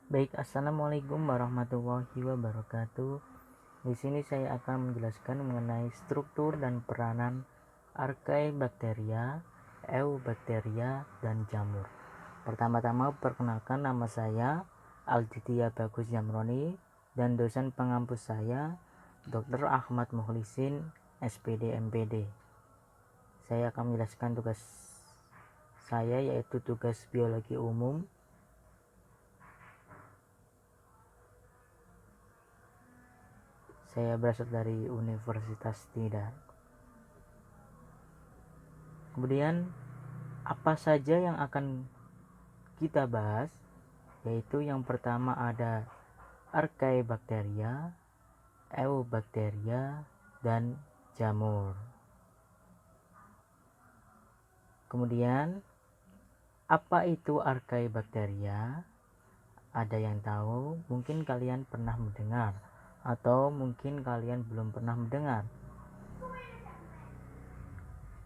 Baik, assalamualaikum warahmatullahi wabarakatuh. Di sini saya akan menjelaskan mengenai struktur dan peranan Archaebacteria, Eubacteria, dan jamur. Pertama-tama perkenalkan, nama saya Alditya Bagus Jamroni dan dosen pengampus saya Dr. Ahmad Mukhlisin, SPD MPD. Saya akan menjelaskan tugas saya, yaitu tugas biologi umum. Saya berasal dari Universitas Tidar. Kemudian apa saja yang akan kita bahas, yaitu yang pertama ada Archaebacteria, Eubacteria, dan jamur. Kemudian apa itu Archaebacteria? Ada yang tahu? Mungkin kalian pernah mendengar, atau mungkin kalian belum pernah mendengar.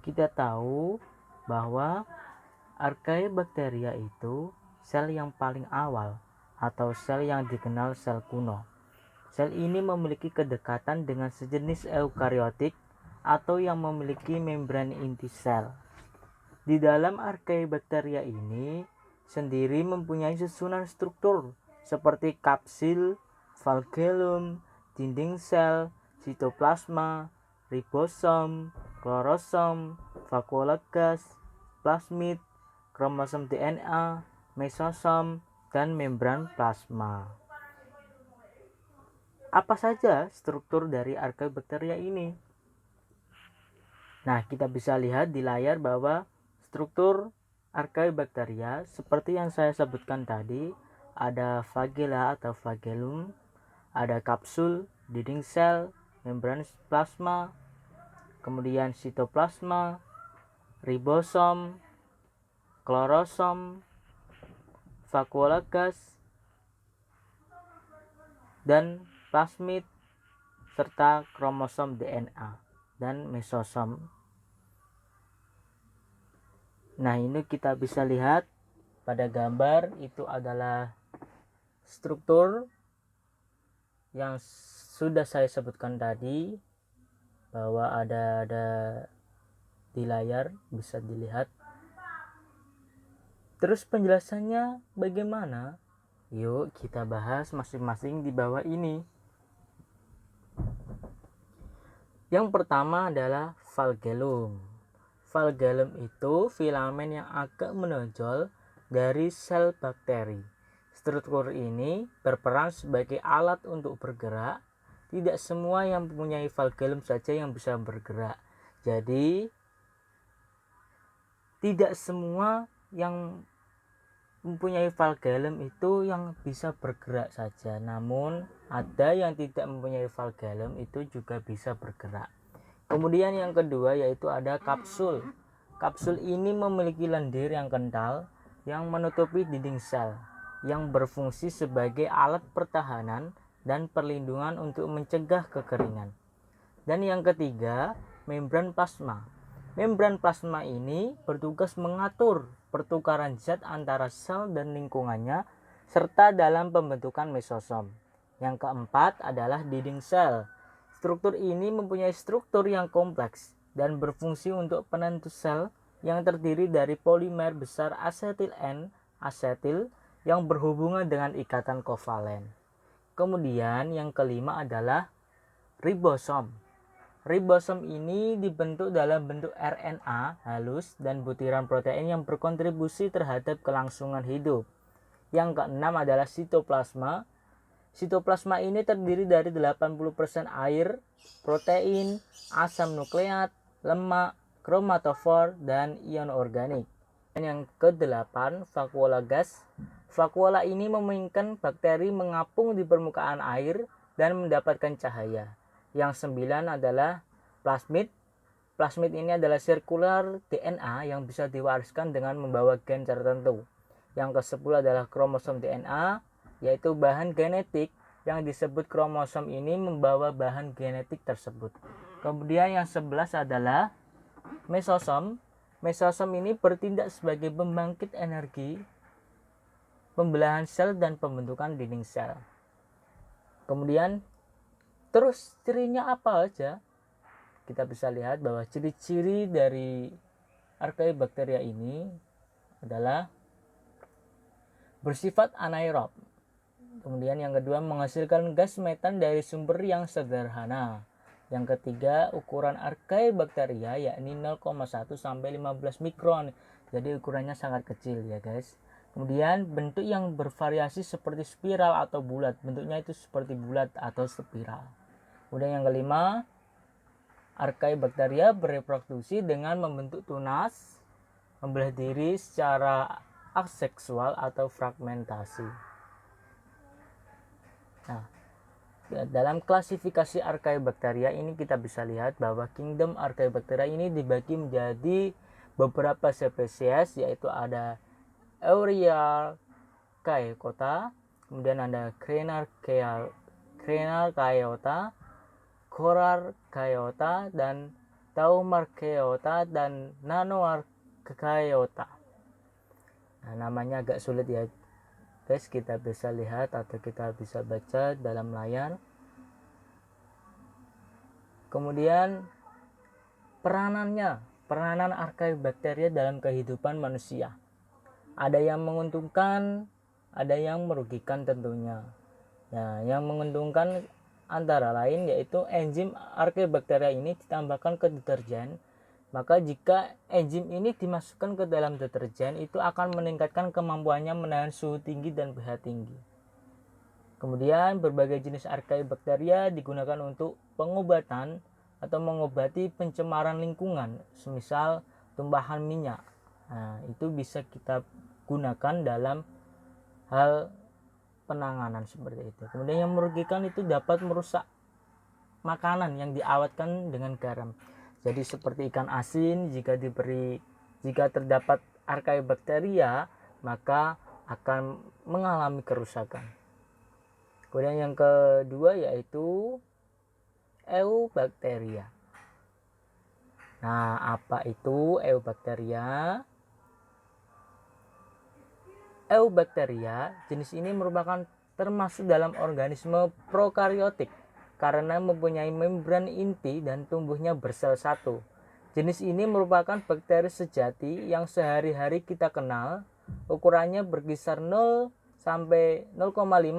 Kita tahu bahwa Archaebacteria itu sel yang paling awal atau sel yang dikenal sel kuno. Sel ini memiliki kedekatan dengan sejenis eukariotik atau yang memiliki membran inti sel. Di dalam Archaebacteria ini sendiri mempunyai susunan struktur seperti kapsil, flagellum, dinding sel, sitoplasma, ribosom, klorosom, vakuola gas, plasmid, kromosom DNA, mesosom, dan membran plasma. Apa saja struktur dari Archaebacteria ini? Nah, kita bisa lihat di layar bahwa struktur Archaebacteria seperti yang saya sebutkan tadi, ada flagella atau flagellum, ada kapsul, dinding sel, membran plasma, kemudian sitoplasma, ribosom, klorosom, vakuola gas, dan plasmid, serta kromosom DNA dan mesosom. Nah, ini kita bisa lihat pada gambar, itu adalah struktur yang sudah saya sebutkan tadi, bahwa ada di layar bisa dilihat. Terus penjelasannya bagaimana? Yuk kita bahas masing-masing di bawah ini. Yang pertama adalah flagellum. Flagellum itu filamen yang agak menonjol dari sel bakteri. Struktur ini berperan sebagai alat untuk bergerak. Tidak semua yang mempunyai flagellum saja yang bisa bergerak. Jadi tidak semua yang mempunyai flagellum itu yang bisa bergerak saja, namun ada yang tidak mempunyai flagellum itu juga bisa bergerak. Kemudian yang kedua yaitu ada kapsul. Kapsul ini memiliki lendir yang kental yang menutupi dinding sel, yang berfungsi sebagai alat pertahanan dan perlindungan untuk mencegah kekeringan. Dan yang ketiga, membran plasma. Membran plasma ini bertugas mengatur pertukaran zat antara sel dan lingkungannya serta dalam pembentukan mesosom. Yang keempat adalah dinding sel. Struktur ini mempunyai struktur yang kompleks dan berfungsi untuk penentu sel yang terdiri dari polimer besar asetil N asetil yang berhubungan dengan ikatan kovalen. Kemudian yang kelima adalah ribosom. Ribosom ini dibentuk dalam bentuk RNA halus dan butiran protein yang berkontribusi terhadap kelangsungan hidup. Yang keenam adalah sitoplasma. Sitoplasma ini terdiri dari 80% air, protein, asam nukleat, lemak, kromatofor, dan ion organik. Dan yang kedelapan, vakuola gas. Vakuola ini memungkinkan bakteri mengapung di permukaan air dan mendapatkan cahaya. Yang sembilan adalah plasmid. Plasmid ini adalah sirkular DNA yang bisa diwariskan dengan membawa gen tertentu. Yang ke-10 adalah kromosom DNA, yaitu bahan genetik yang disebut kromosom ini membawa bahan genetik tersebut. Kemudian yang 11 adalah mesosom. Mesosom ini bertindak sebagai pembangkit energi pembelahan sel dan pembentukan dinding sel. Kemudian terus cirinya apa aja? Kita bisa lihat bahwa ciri-ciri dari Archaebacteria ini adalah bersifat anaerob. Kemudian yang kedua, menghasilkan gas metan dari sumber yang sederhana. Yang ketiga, ukuran Archaebacteria yakni 0,1 sampai 15 mikron. Jadi ukurannya sangat kecil ya guys. Kemudian bentuk yang bervariasi seperti spiral atau bulat. Bentuknya itu seperti bulat atau spiral. Kemudian yang kelima, Archaebacteria bereproduksi dengan membentuk tunas, membelah diri secara aseksual atau fragmentasi. Nah, dalam klasifikasi Archaebacteria ini kita bisa lihat bahwa kingdom Archaebacteria ini dibagi menjadi beberapa spesies, yaitu ada Euryarchaeota, kemudian ada Crenarchaeota, Corarchaeota, dan Taumarchaeota, dan Nanoarchaeota. Nah, namanya agak sulit ya guys, kita bisa lihat atau kita bisa baca dalam layar. Kemudian peranan Archaebacteria dalam kehidupan manusia. Ada yang menguntungkan, ada yang merugikan tentunya. Nah, yang menguntungkan antara lain yaitu enzim Archaebacteria ini ditambahkan ke deterjen. Maka jika enzim ini dimasukkan ke dalam deterjen, itu akan meningkatkan kemampuannya menahan suhu tinggi dan pH tinggi. Kemudian berbagai jenis Archaebacteria digunakan untuk pengobatan atau mengobati pencemaran lingkungan, semisal tumpahan minyak. Nah, itu bisa kita gunakan dalam hal penanganan seperti itu. Kemudian yang merugikan itu dapat merusak makanan yang diawetkan dengan garam. Jadi seperti ikan asin, jika terdapat Archaebacteria, maka akan mengalami kerusakan. Kemudian yang kedua yaitu Eubacteria. Nah, apa itu Eubacteria? Eubacteria jenis ini merupakan termasuk dalam organisme prokaryotik karena mempunyai membran inti dan tumbuhnya bersel satu. Jenis ini merupakan bakteri sejati yang sehari-hari kita kenal. Ukurannya berkisar 0 sampai 0,5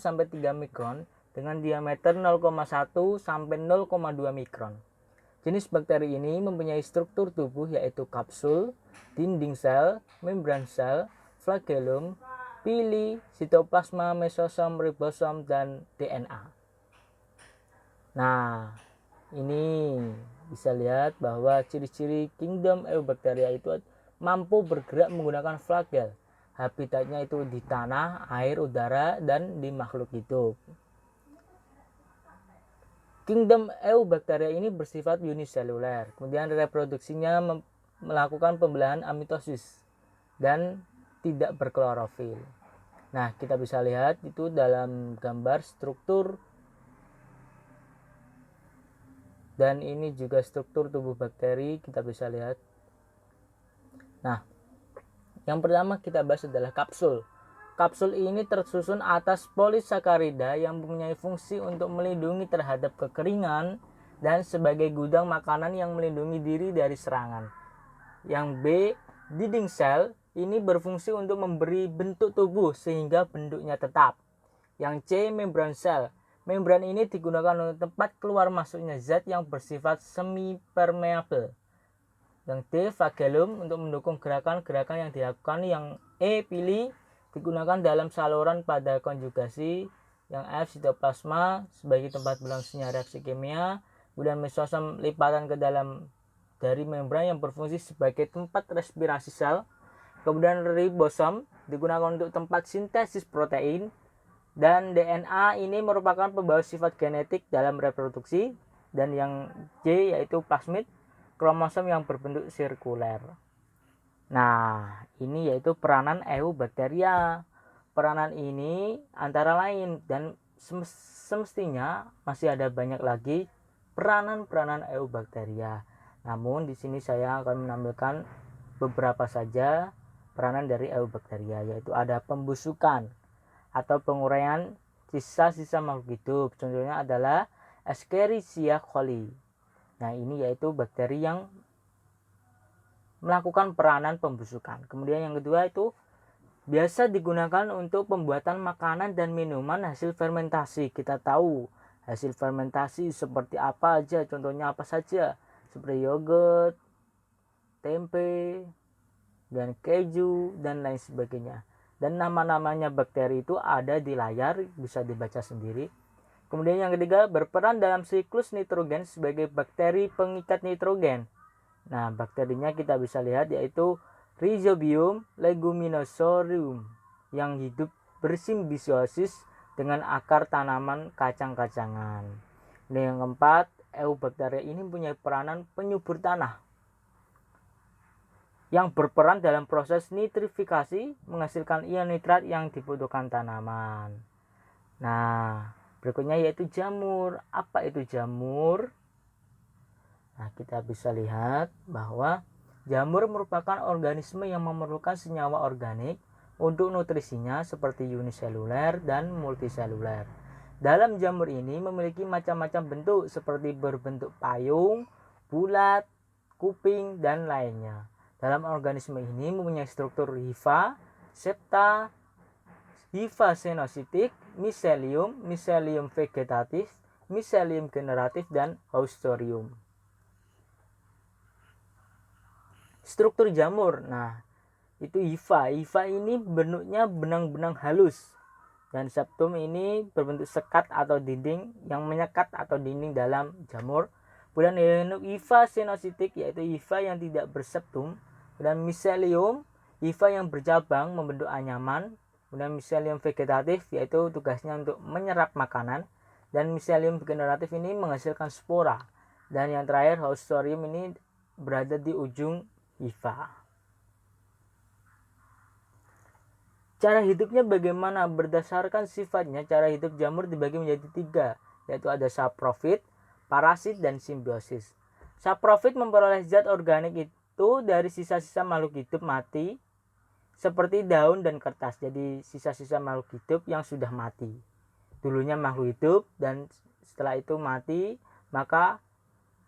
sampai 3 mikron dengan diameter 0,1 sampai 0,2 mikron. Jenis bakteri ini mempunyai struktur tubuh yaitu kapsul, dinding sel, membran sel, flagellum, pili, sitoplasma, mesosom, ribosom, dan DNA. Nah, ini bisa lihat bahwa ciri-ciri kingdom Eubacteria itu mampu bergerak menggunakan flagel. Habitatnya itu di tanah, air, udara, dan di makhluk hidup. Kingdom Eubacteria ini bersifat uniseluler. Kemudian reproduksinya melakukan pembelahan amitosis dan tidak berklorofil. Nah, kita bisa lihat itu dalam gambar struktur, dan ini juga struktur tubuh bakteri kita bisa lihat. Nah, yang pertama kita bahas adalah kapsul. Kapsul ini tersusun atas polisakarida yang mempunyai fungsi untuk melindungi terhadap kekeringan dan sebagai gudang makanan yang melindungi diri dari serangan. Yang B, dinding sel ini berfungsi untuk memberi bentuk tubuh sehingga bentuknya tetap. Yang C, membran sel. Membran ini digunakan untuk tempat keluar masuknya zat yang bersifat semi-permeable. Yang D, flagellum untuk mendukung gerakan-gerakan yang dilakukan. Yang E, pili digunakan dalam saluran pada konjugasi. Yang F, sitoplasma sebagai tempat berlangsungnya reaksi kimia. Kemudian mesosom lipatan ke dalam dari membran yang berfungsi sebagai tempat respirasi sel. Kemudian ribosom digunakan untuk tempat sintesis protein, dan DNA ini merupakan pembawa sifat genetik dalam reproduksi. Dan yang J yaitu plasmid, kromosom yang berbentuk sirkuler. Nah, ini yaitu peranan Eubacteria. Peranan ini antara lain dan semestinya masih ada banyak lagi peranan-peranan Eubacteria. Namun di sini saya akan menampilkan beberapa saja peranan dari Eubacteria, yaitu ada pembusukan. atau penguraian sisa-sisa makhluk hidup. Contohnya adalah Escherichia coli. Nah, ini yaitu bakteri yang melakukan peranan pembusukan. Kemudian yang kedua itu biasa digunakan untuk pembuatan makanan dan minuman hasil fermentasi. Kita tahu hasil fermentasi seperti apa aja, contohnya apa saja, seperti yogurt, tempe, dan keju, dan lain sebagainya. Dan nama-namanya bakteri itu ada di layar, bisa dibaca sendiri. Kemudian yang ketiga, berperan dalam siklus nitrogen sebagai bakteri pengikat nitrogen. Nah, bakterinya kita bisa lihat yaitu Rhizobium leguminosorium yang hidup bersimbiosis dengan akar tanaman kacang-kacangan. Dan yang keempat, Eubacteria ini punya peranan penyubur tanah yang berperan dalam proses nitrifikasi menghasilkan ion nitrat yang dibutuhkan tanaman. Nah, berikutnya yaitu jamur. Apa itu jamur? Nah, kita bisa lihat bahwa jamur merupakan organisme yang memerlukan senyawa organik untuk nutrisinya seperti uniseluler dan multiseluler. Dalam jamur ini memiliki macam-macam bentuk seperti berbentuk payung, bulat, kuping, dan lainnya. Dalam organisme ini mempunyai struktur hifa, septa, hifa senositik, miselium, miselium vegetatif, miselium generatif, dan haustorium. Struktur jamur, nah itu hifa. Hifa ini bentuknya benang-benang halus, dan septum ini berbentuk sekat atau dinding yang menyekat atau dinding dalam jamur. Kemudian hifa senositik yaitu hifa yang tidak berseptum. Kemudian miselium, hifa yang bercabang membentuk anyaman. Kemudian miselium vegetatif yaitu tugasnya untuk menyerap makanan, dan miselium generatif ini menghasilkan spora. Dan yang terakhir haustorium ini berada di ujung hifa. Cara hidupnya bagaimana? Berdasarkan sifatnya, cara hidup jamur dibagi menjadi 3, yaitu ada saprofit, parasit, dan simbiosis. Saprofit memperoleh zat organik itu dari sisa-sisa makhluk hidup mati seperti daun dan kertas. Jadi sisa-sisa makhluk hidup yang sudah mati. Dulunya makhluk hidup dan setelah itu mati, maka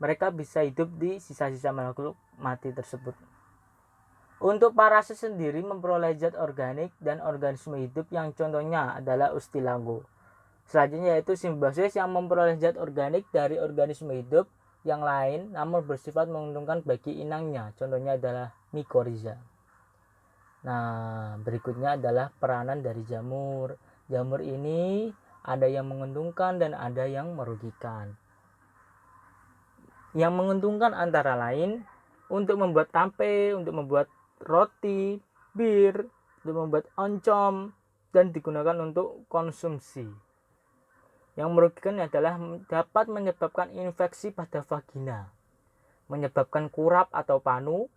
mereka bisa hidup di sisa-sisa makhluk mati tersebut. Untuk parasit sendiri memperoleh zat organik dan organisme hidup yang contohnya adalah Ustilago. Selanjutnya yaitu simbiosis yang memperoleh zat organik dari organisme hidup yang lain namun bersifat menguntungkan bagi inangnya. Contohnya adalah Mycorrhiza. Nah, berikutnya adalah peranan dari jamur. Jamur ini ada yang menguntungkan dan ada yang merugikan. Yang menguntungkan antara lain untuk membuat tempe, untuk membuat roti, bir, untuk membuat oncom, dan digunakan untuk konsumsi. Yang merugikan adalah dapat menyebabkan infeksi pada vagina, menyebabkan kurap atau panu,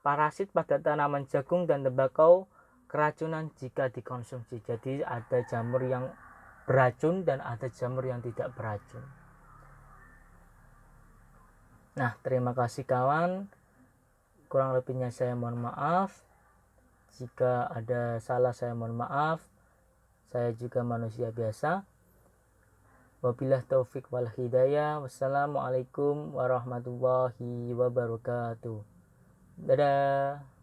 parasit pada tanaman jagung dan tembakau, keracunan jika dikonsumsi. Jadi ada jamur yang beracun dan ada jamur yang tidak beracun. Nah, terima kasih kawan. Kurang lebihnya saya mohon maaf. Jika ada salah saya mohon maaf. Saya juga manusia biasa. Wabillahi taufik wal hidayah. Wassalamualaikum warahmatullahi wabarakatuh. Dadah.